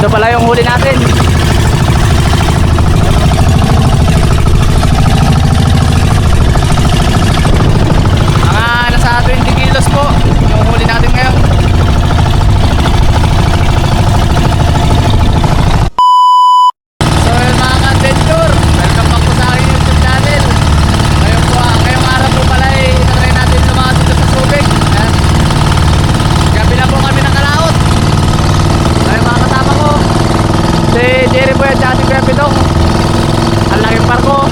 Ito pala yung huli natin. Mga nasa 20 kilos po yung huli natin ngayon. So yun mga ka-adventure, welcome back po sa aking YouTube channel. Ngayon po, ngayong araw po pala ay itatry natin lumakad dito sa Subic. Ayan. Gabi na po kami nakalaot. Ngayon mga kasama ko, si Jerry Boy at si Kuya Pitong. Ang laking barko.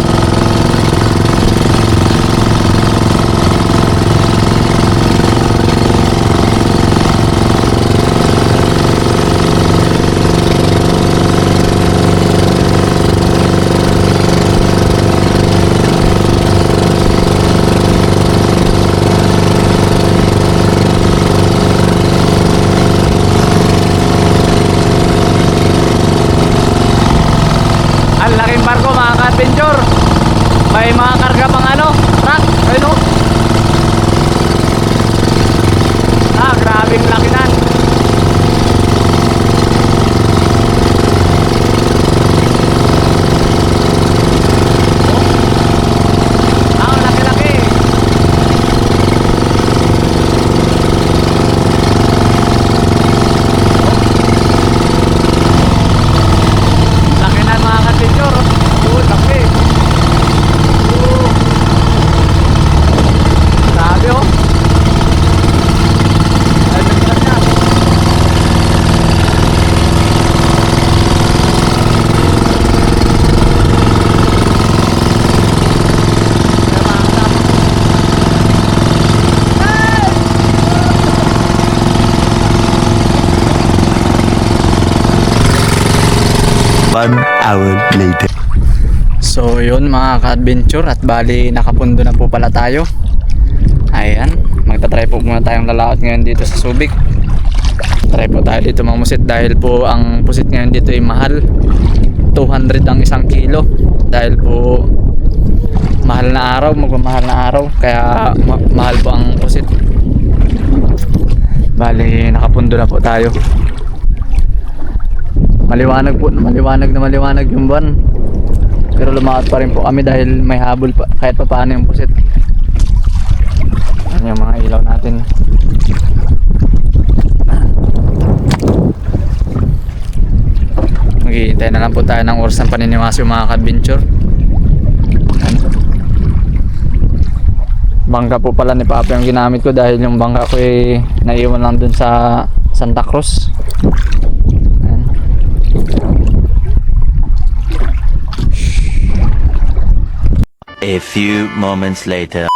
Ang laking barko mga ka-adventure. May mga karga pang truck. Ayun o. Grabing laki na. Laki-laki. Laki na mga ka-adventure. Laki. Grabe oh. Ayun na. One hour later. So yun mga ka-adventure, at bali nakapundo na po pala tayo. Ayan, magta-try po muna tayong lalaot ngayon dito sa Subic. Try po tayo dito mga musit, dahil po ang pusit ngayon dito ay mahal. 200 ang isang kilo. Dahil po mahal na araw, magmamahal na araw, kaya mahal po ang pusit. Bali nakapundo na po tayo. Maliwanag po, maliwanag yung buwan. Pero lumakad pa rin po kami dahil may habol pa, kahit pa paano yung pusit. Ano yung mga ilaw natin. Maghihintay na lang po tayo ng oras ng paniniwas yung mga ka-adventure. Bangka po pala ni Papa yung ginamit ko, dahil yung bangka ko ay naiwan lang dun sa Santa Cruz. A few moments later.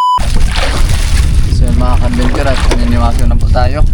So yung mga ka-adventure, at paniniwaso na po tayo.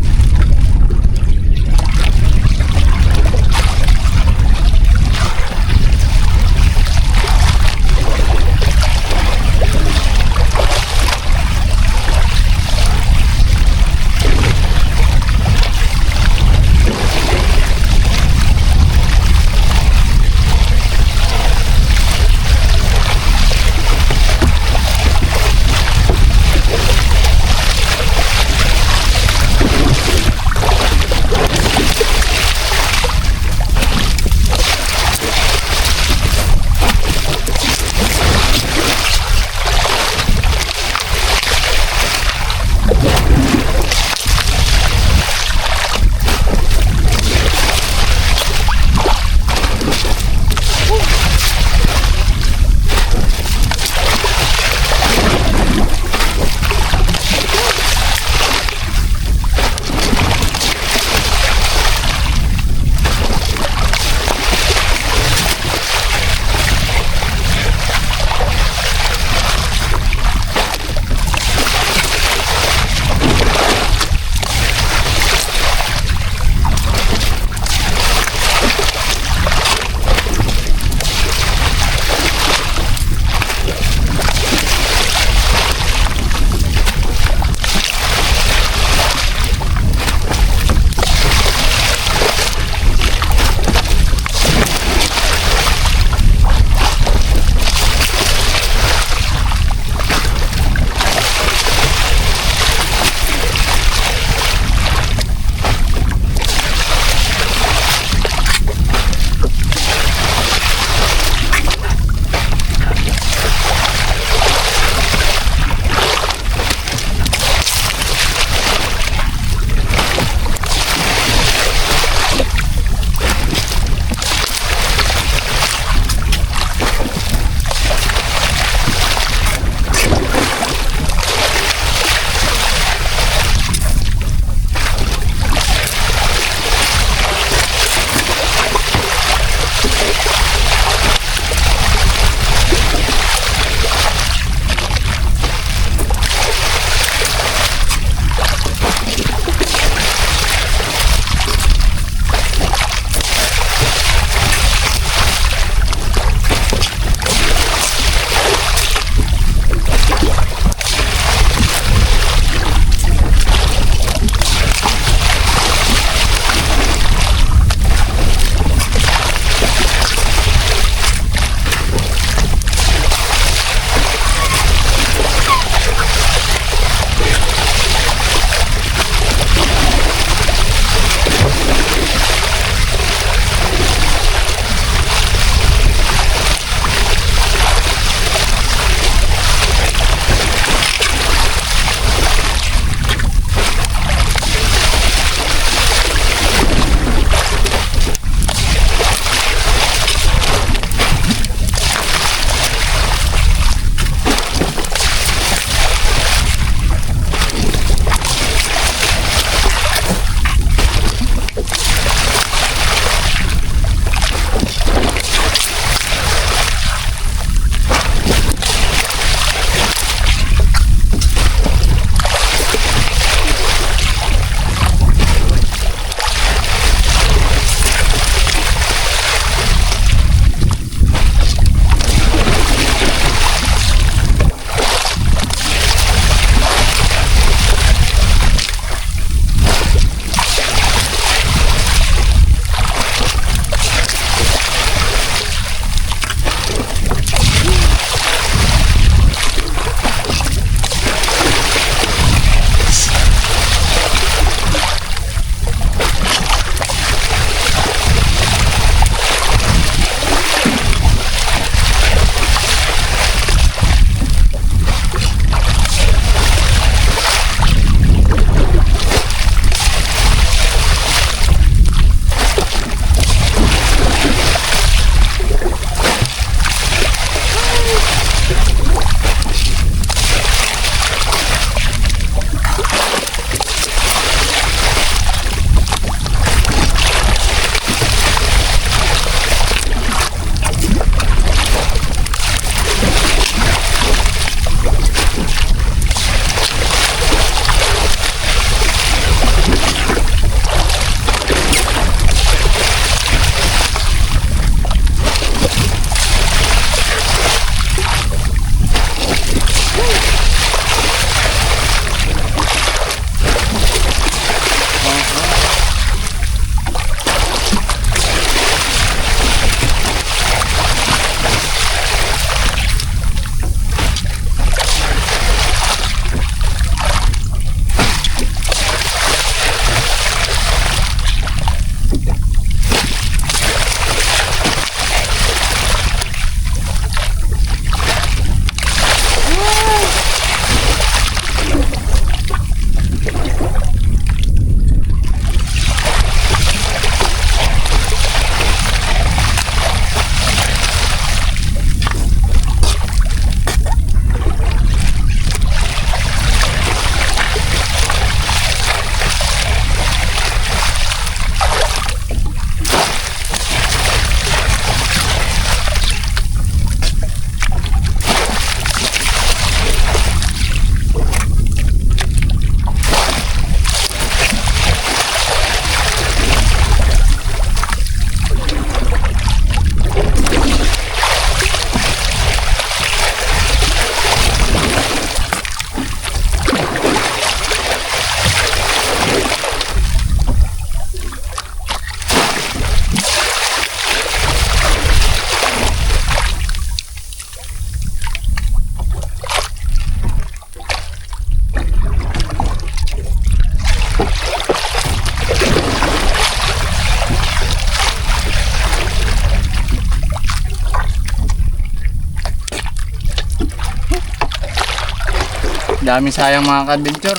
daming sayang mga ka-adventure.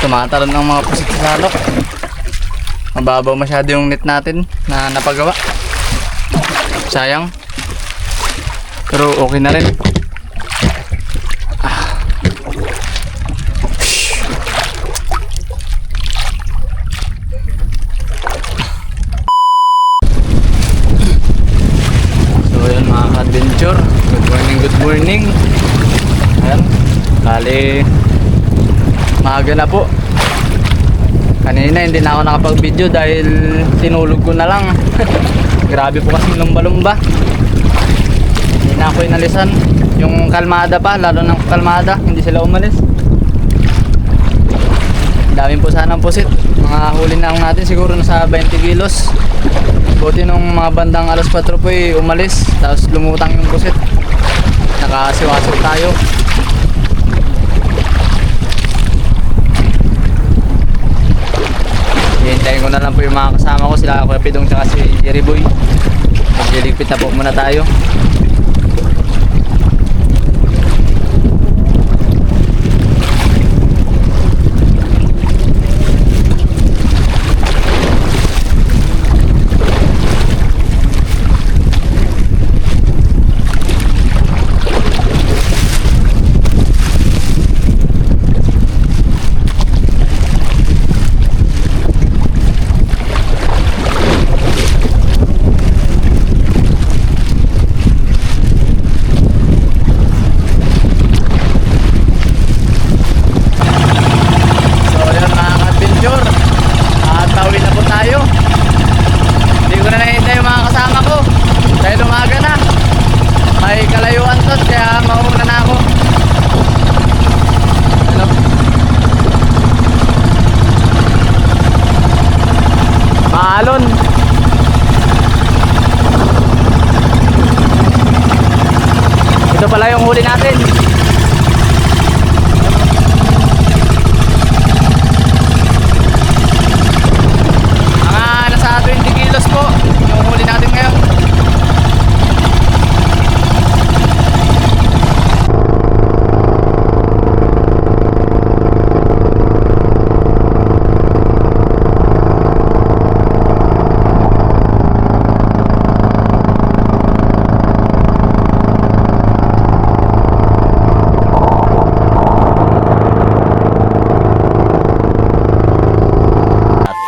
Tumatalon ng mga pusit sa salok. Mababaw masyado yung net natin na napagawa. Sayang. Pero okay na rin. So yun mga ka-adventure. Good morning, good morning. Ayan. Bali, maaga na po. Kanina hindi na ako nakapag-video dahil tinulog ko na lang. Grabe po kasi lumba-lumba. Hindi na ako inalisan. Yung kalmada pa, lalo ng kalmada, hindi sila umalis. Dami po sanang pusit. Mga huli na natin siguro nasa 20 kilos. Buti nung mga bandang alas 4 po umalis. Tapos lumutang yung pusit. Nakasiwaso tayo. Hintayin ko na lang po yung mga kasama ko, sila Kuya Pidong tsaka si Jerry Boy. Magliligpit na po muna tayo. Maalon. Ito pala yung huli natin. Mga nasa 20 kilos po yung huli natin ngayon.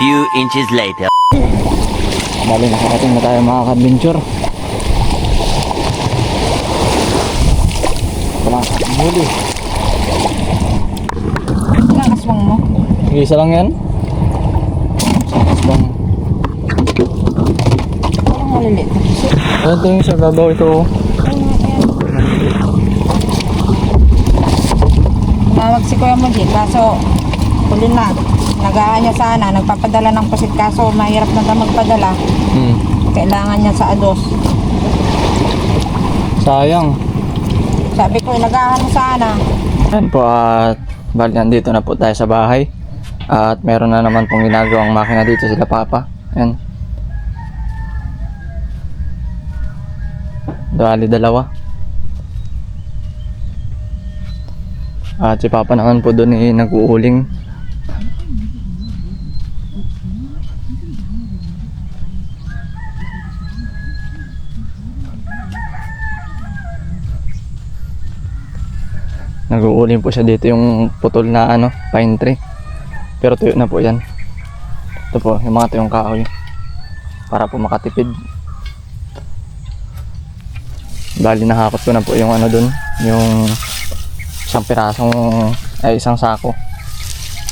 Few inches later. Bali, nakakating na tayo mga ka-adventure. Wala kang huli. Ilang aswang mo? Isa lang yan. Aswang. Walang malilit. Ano ito yung sa babaw ito? Tumawag si Kuya Muji, kaso huli na. Nagahan niya sana, nagpapadala ng pusit, kaso mahirap na daw magpadala. Kailangan niya sa ados. Sayang. Sabi ko, nagahan mo sana. Yan po at bali nandito na po tayo sa bahay. At meron na naman pong ginagawang makina dito sila Papa. Yan. Bali dalawa. At si Papa naman po doon nag-uuling. Nag-uuling po siya dito yung putol na pine tree. Pero tuyo na po yan. Ito po, yung mga tuyong kahoy. Para po makatipid. Bali nahakot ko na po yung dun. Yung isang pirasong, isang sako.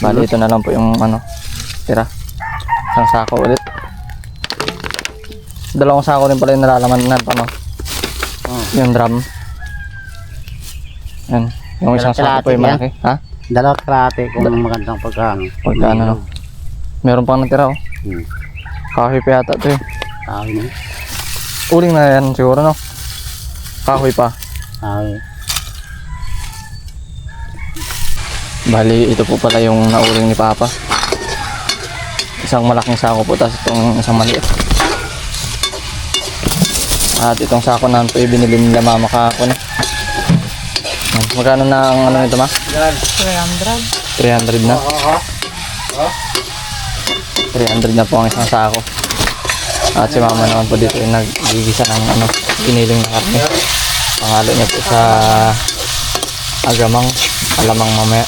Bali ito na lang po yung tira. Isang sako ulit. Dalawang sako rin pala yung nalalaman na yung drum. Yan. Yung isang sako po yung malaki. Ha? Dalawa kalate kung magandang pagkano. Pagkano meron pang natira Kahoy pa yata ito Kahoy na. Uling na yan siguro Kahoy pa. Kahoy. Bali, ito po pala yung nauling ni Papa. Isang malaking sako po, tapos itong isang maliit. At itong sako na po binili nila mama kahapon. Magkano na ang ano nito, ma? 300. 300 na. 300 na po ang isang sako. At si mama naman po dito yung nagigisa ng ano, giniling na karne. Pangalo niya po sa alamang mamaya.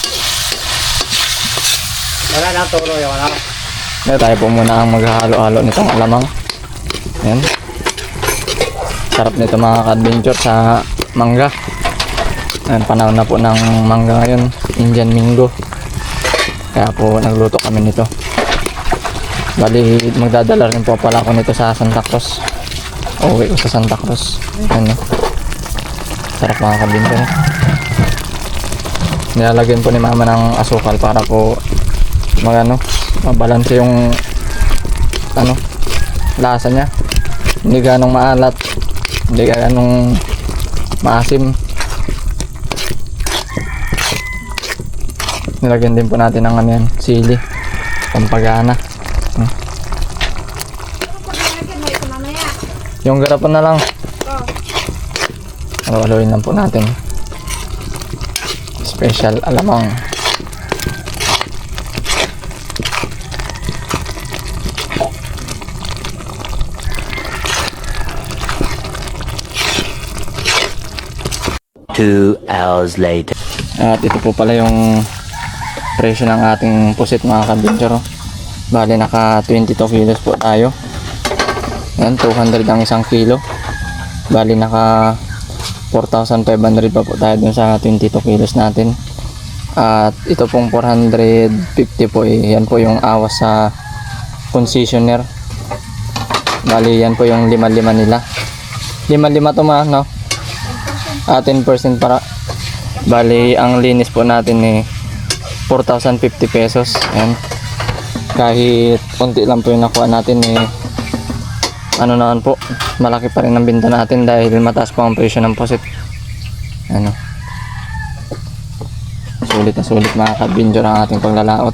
Wala na turo yung ano. Ngayon tayo po muna ang maghahalo-halo nitong alamang. Ayan. Sarap nito mga ka-adventure sa mangga. Ayan, panahon na po ng mangga ngayon. Indian Mingo. Kaya po nagluto kami nito. Bali, magdadala rin po pala ako nito sa Santa Cruz. Uwi ko sa Santa Cruz. Ayan, no? Sarap mga ka-adventure. Nilalagyan po ni mama ng asukal para po mabalanse yung ano, lasa niya. Hindi ganong maalat, hindi ganong maasim. Nilagyan din po natin ng ano yan, sili, pampagana. Yung garapan na lang. Haluin lang po natin. Special alamang. Two hours later. At ito po pala yung presyo ng ating pusit mga ka-adventure. Bali naka 22 kilos po tayo. Yan, 200 ang isang kilo. Bali naka 4,500 pa po tayo dun sa 22 kilos natin. At ito pong 450 po yan po yung awas sa concessionaire. Bali yan po yung 5-5 nila. 5-5 to ma, no? 10% para. Bali ang linis po natin 4,050 pesos. Ayan. Kahit konti lang po yung nakuha natin ano naman po, malaki pa rin ang binta natin dahil mataas po ang presyo ng pusit. Ano, sulit na sulit mga ka-adventure ang ating paglalaot.